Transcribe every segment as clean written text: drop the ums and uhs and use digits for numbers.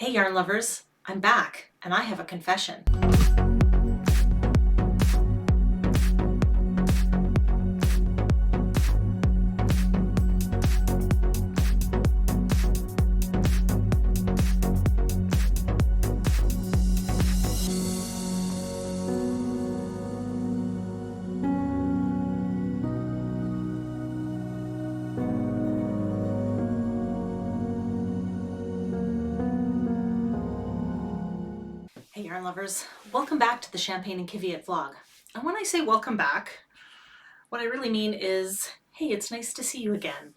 Hey yarn lovers, I'm back and I have a confession. Hey yarn lovers, welcome back to the Champagne and Qiviut vlog. And when I say welcome back, what I really mean is, hey, it's nice to see you again.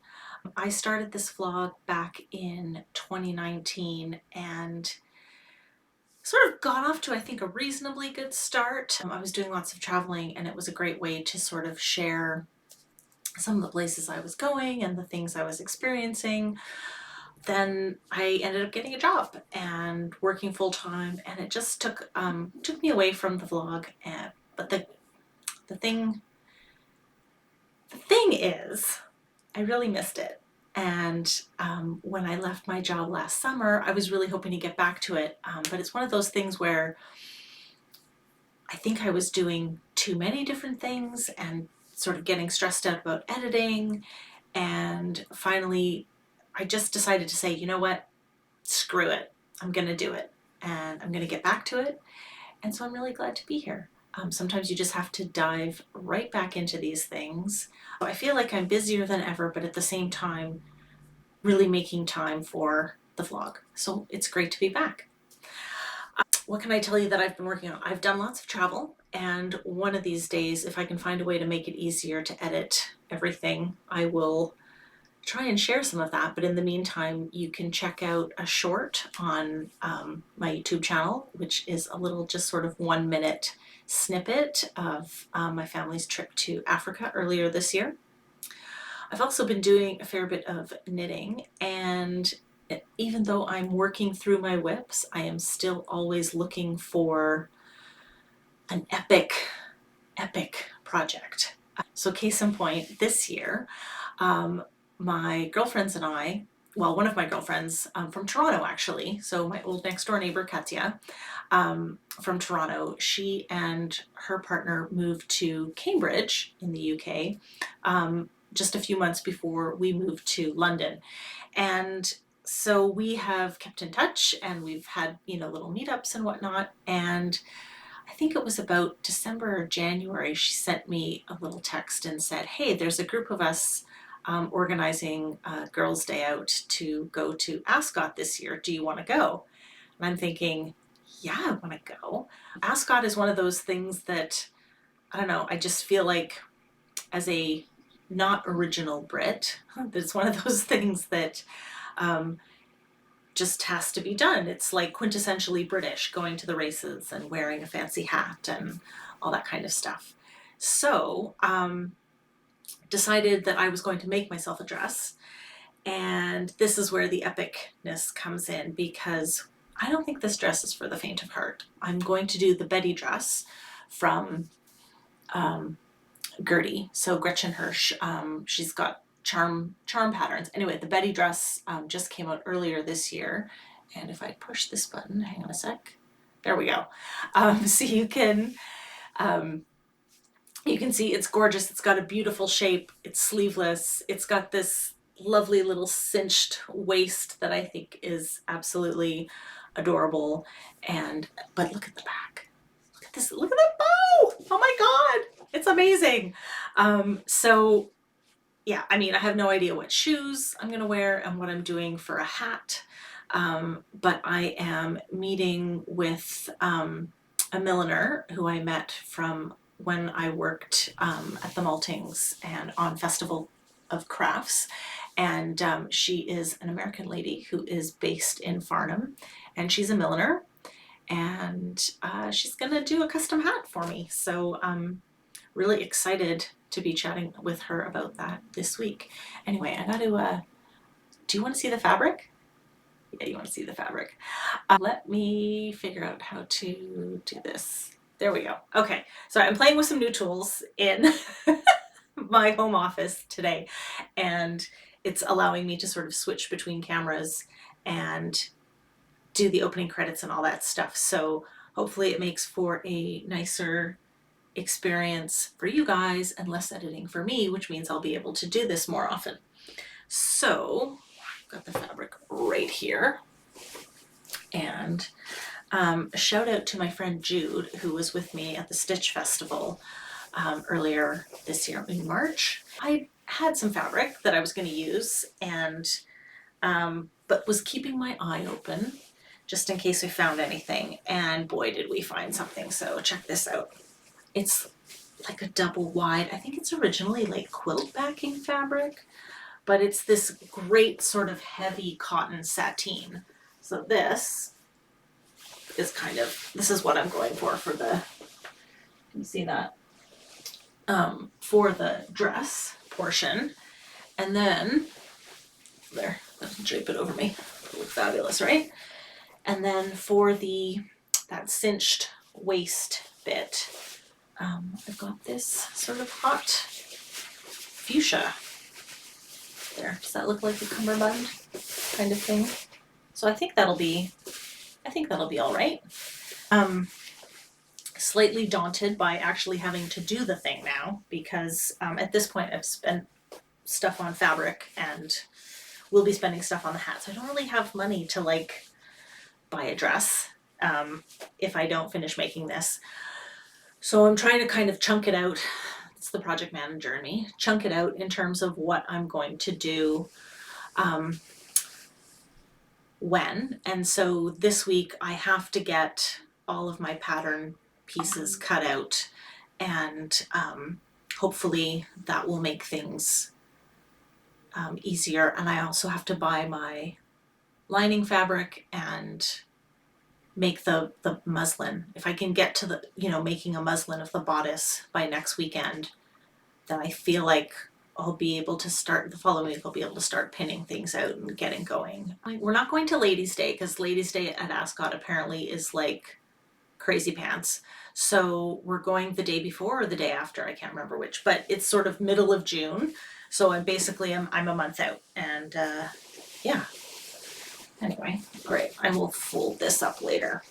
I started this vlog back in 2019 and sort of got off to, I think, a reasonably good start. I was doing lots of traveling and it was a great way to sort of share some of the places I was going and the things I was experiencing. Then I ended up getting a job and working full time, and it just took me away from the vlog. But the thing is, I really missed it. And when I left my job last summer, I was really hoping to get back to it. But it's one of those things where I think I was doing too many different things and sort of getting stressed out about editing. And finally, I just decided to say, you know what? Screw it. I'm going to do it and I'm going to get back to it. And so I'm really glad to be here. Sometimes you just have to dive right back into these things. I feel like I'm busier than ever, but at the same time, really making time for the vlog. So it's great to be back. What can I tell you that I've been working on? I've done lots of travel, and one of these days, if I can find a way to make it easier to edit everything, I will try and share some of that. But in the meantime, you can check out a short on my YouTube channel, which is a little just sort of 1-minute snippet of my family's trip to Africa earlier this year. I've also been doing a fair bit of knitting, and even though I'm working through my whips, I am still always looking for an epic project. So case in point, this year, my girlfriends and I, well, one of my girlfriends from Toronto actually, so my old next door neighbor Katya from Toronto, she and her partner moved to Cambridge in the UK just a few months before we moved to London. And so we have kept in touch and we've had, little meetups and whatnot. And I think it was about December or January, she sent me a little text and said, hey, there's a group of us organizing a girls' day out to go to Ascot this year. Do you want to go? And I'm thinking, yeah, I want to go. Ascot is one of those things that, I don't know, I just feel like as a not original Brit, it's one of those things that just has to be done. It's like quintessentially British, going to the races and wearing a fancy hat and all that kind of stuff. So decided that I was going to make myself a dress, and this is where the epicness comes in, because I don't think this dress is for the faint of heart. I'm going to do the Betty dress from Gertie, so Gretchen Hirsch. She's got charm patterns. Anyway, the Betty dress just came out earlier this year, and if I push this button, hang on a sec, there we go. So you can see it's gorgeous. It's got a beautiful shape. It's sleeveless. It's got this lovely little cinched waist that I think is absolutely adorable. But look at the back. Look at this. Look at that bow. Oh my God. It's amazing. So yeah, I mean, I have no idea what shoes I'm going to wear and what I'm doing for a hat. But I am meeting with a milliner who I met from when I worked at the Maltings and on Festival of Crafts. And she is an American lady who is based in Farnham, and she's a milliner, and she's gonna do a custom hat for me. So I'm really excited to be chatting with her about that this week. Anyway, I gotta, do you want to see the fabric? Yeah, you want to see the fabric. Let me figure out how to do this. There we go. Okay, so I'm playing with some new tools in my home office today, and it's allowing me to sort of switch between cameras and do the opening credits and all that stuff. So hopefully it makes for a nicer experience for you guys and less editing for me, which means I'll be able to do this more often. So I've got the fabric right here. And a shout out to my friend Jude, who was with me at the Stitch Festival earlier this year in March. I had some fabric that I was going to use, and but was keeping my eye open just in case we found anything. And boy, did we find something. So check this out. It's like a double wide. I think it's originally like quilt backing fabric, but it's this great sort of heavy cotton sateen. So this is this is what I'm going for the, can you see that? For the dress portion. And then, there, doesn't drape it over me. It'll look fabulous, right? And then for that cinched waist bit, I've got this sort of hot fuchsia. There, does that look like a cummerbund kind of thing? So I think that'll be all right. Slightly daunted by actually having to do the thing now, because at this point I've spent stuff on fabric and will be spending stuff on the hat. So I don't really have money to like buy a dress if I don't finish making this. So I'm trying to kind of chunk it out. It's the project manager in me. Chunk it out in terms of what I'm going to do when. And so this week I have to get all of my pattern pieces cut out, and hopefully that will make things easier. And I also have to buy my lining fabric and make the muslin. If I can get to the, making a muslin of the bodice by next weekend, then I feel like I'll be able to start, the following week I'll be able to start pinning things out and getting going. We're not going to Ladies' Day, because Ladies' Day at Ascot apparently is like crazy pants. So we're going the day before or the day after, I can't remember which, but it's sort of middle of June. So I'm a month out, and yeah. Anyway, great. I will fold this up later.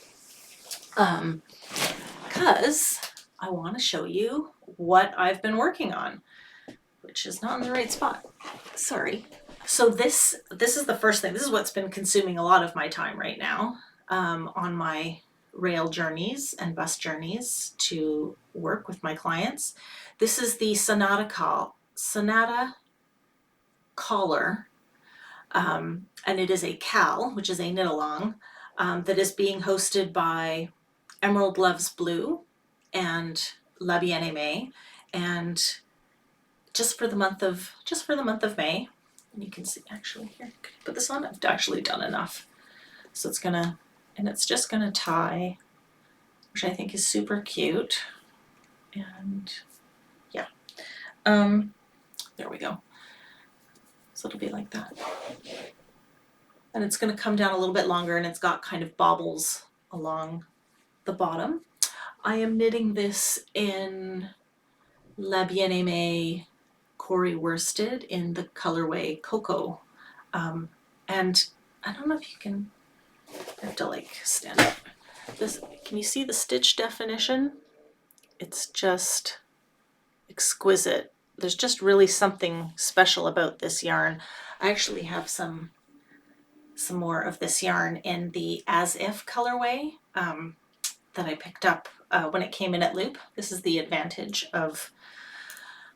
Because I want to show you what I've been working on, which is not in the right spot. Sorry. So this is the first thing. This is what's been consuming a lot of my time right now on my rail journeys and bus journeys to work with my clients. This is the Sonata collar. And it is a cal, which is a knit along, that is being hosted by Emerald Loves Blue and La Bien-Aimée, and just for the month of May. And you can see, actually, here, can I put this on? I've actually done enough. So it's just gonna tie, which I think is super cute. And yeah, there we go. So it'll be like that. And it's going to come down a little bit longer, and it's got kind of bobbles along the bottom. I am knitting this in La Bien-Aimée Corey worsted in the colorway Cocoa. And I don't know if you can, I have to like stand up. Can you see the stitch definition? It's just exquisite. There's just really something special about this yarn. I actually have some more of this yarn in the As If colorway that I picked up when it came in at Loop. This is the advantage of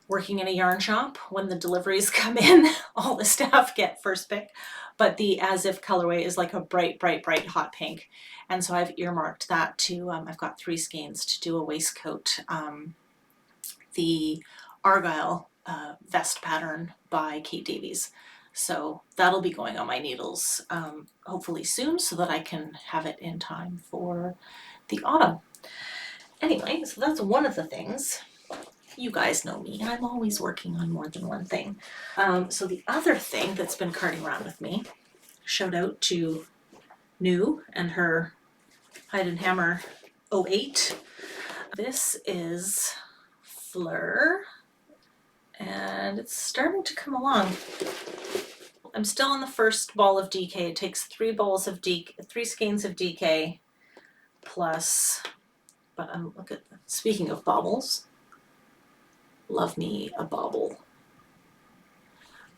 working in a yarn shop. When the deliveries come in, all the staff get first pick. But the As If colorway is like a bright, bright, bright hot pink. And so I've earmarked that to, I've got 3 skeins to do a waistcoat. The Argyle vest pattern by Kate Davies. So that'll be going on my needles hopefully soon, so that I can have it in time for the autumn. Anyway, so that's one of the things. You guys know me, I'm always working on more than one thing. So the other thing that's been carting around with me, shout out to New and her Hide and Hammer 08. This is Fleur, and it's starting to come along. I'm still on the first ball of DK. It takes 3 skeins of DK plus, but look at, speaking of baubles, love me a bauble.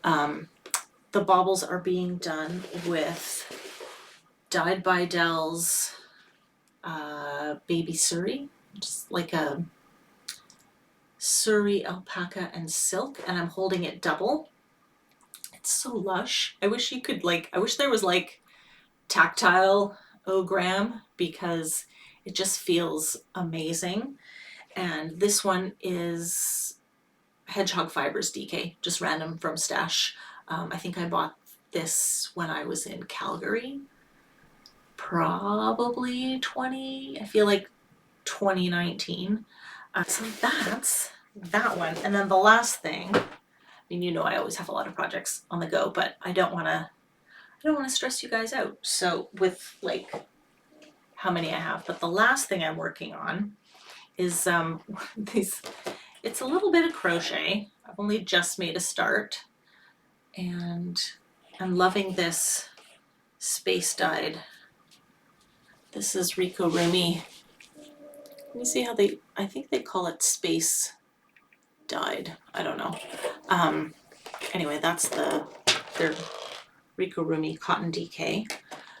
The baubles are being done with Dyed by Dell's Baby Surrey, just like a Surrey alpaca and silk, and I'm holding it double. It's so lush. I wish you could I wish there was tactile ogram, because it just feels amazing. And this one is Hedgehog Fibers DK, just random from Stash. I think I bought this when I was in Calgary, probably I feel like 2019. So that's that one. And then the last thing, I mean, you know, I always have a lot of projects on the go, but I don't want to stress you guys out. So with how many I have, but the last thing I'm working on is it's a little bit of crochet. I've only just made a start, and I'm loving this space dyed. This is Rico Rumi. Let me see how I think they call it space dyed. I don't know. Anyway, that's their Rico Rumi cotton DK,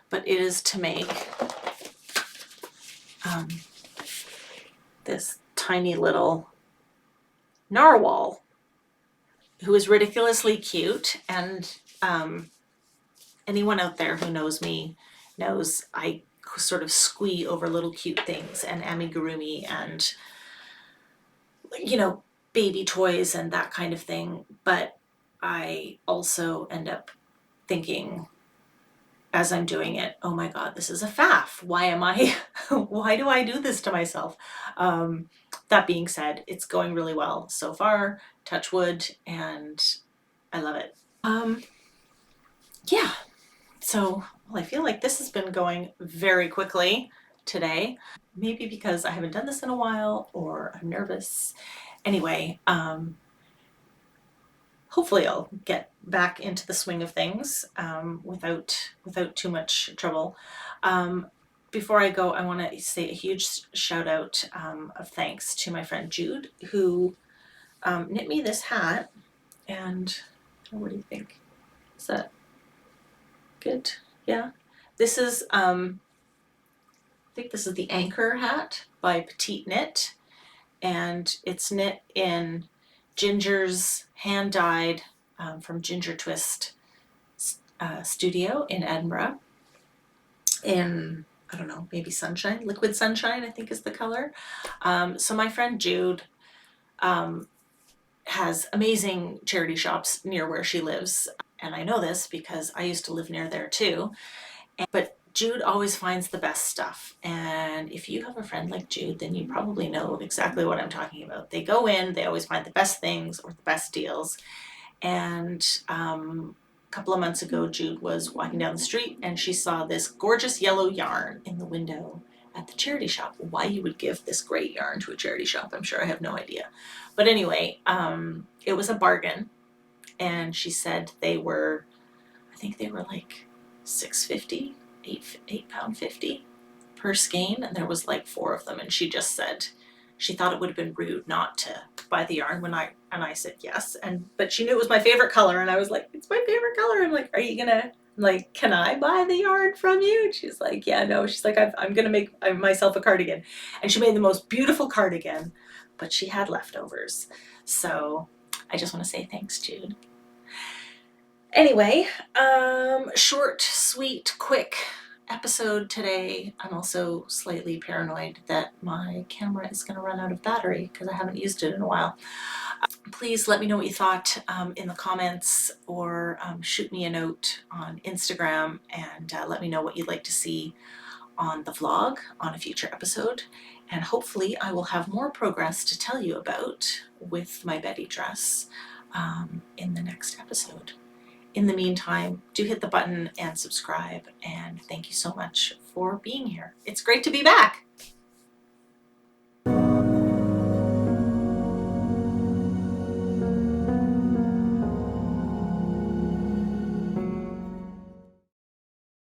but it is to make this tiny little narwhal who is ridiculously cute. And anyone out there who knows me knows I sort of squee over little cute things and amigurumi and, you know, baby toys and that kind of thing. But I also end up thinking, as I'm doing it, oh my God, this is a faff. Why do I do this to myself? That being said, it's going really well so far, touch wood, and I love it. Yeah, so well, I feel like this has been going very quickly today. Maybe because I haven't done this in a while, or I'm nervous. Anyway, hopefully I'll get back into the swing of things without too much trouble. Before I go, I want to say a huge shout out of thanks to my friend Jude, who knit me this hat. And what do you think? Is that good? Yeah. This is, I think this is the Anchor hat by Petite Knit, and it's knit in Ginger's hand dyed from Ginger Twist studio in Edinburgh in, I don't know, maybe sunshine, liquid sunshine I think is the color. So my friend Jude has amazing charity shops near where she lives, and I know this because I used to live near there too. But Jude always finds the best stuff, and if you have a friend like Jude, then you probably know exactly what I'm talking about. They go in, they always find the best things or the best deals. And a couple of months ago, Jude was walking down the street and she saw this gorgeous yellow yarn in the window at the charity shop. Why you would give this great yarn to a charity shop, I'm sure, I have no idea. But anyway, it was a bargain, and she said I think they were like £6.50, £8.50 per skein, and there was like 4 of them, and she just said she thought it would have been rude not to buy the yarn I said yes, but she knew it was my favorite color, and I was like, it's my favorite color. I'm like, are you gonna, can I buy the yarn from you? And she's like, yeah, no. She's like, I'm gonna make myself a cardigan, and she made the most beautiful cardigan, but she had leftovers. So I just want to say thanks, Jude. Anyway, short, sweet, quick episode today. I'm also slightly paranoid that my camera is going to run out of battery because I haven't used it in a while. Please let me know what you thought in the comments, or shoot me a note on Instagram, and let me know what you'd like to see on the vlog on a future episode. And hopefully I will have more progress to tell you about with my Betty dress in the next episode. In the meantime, do hit the button and subscribe, and thank you so much for being here. It's great to be back.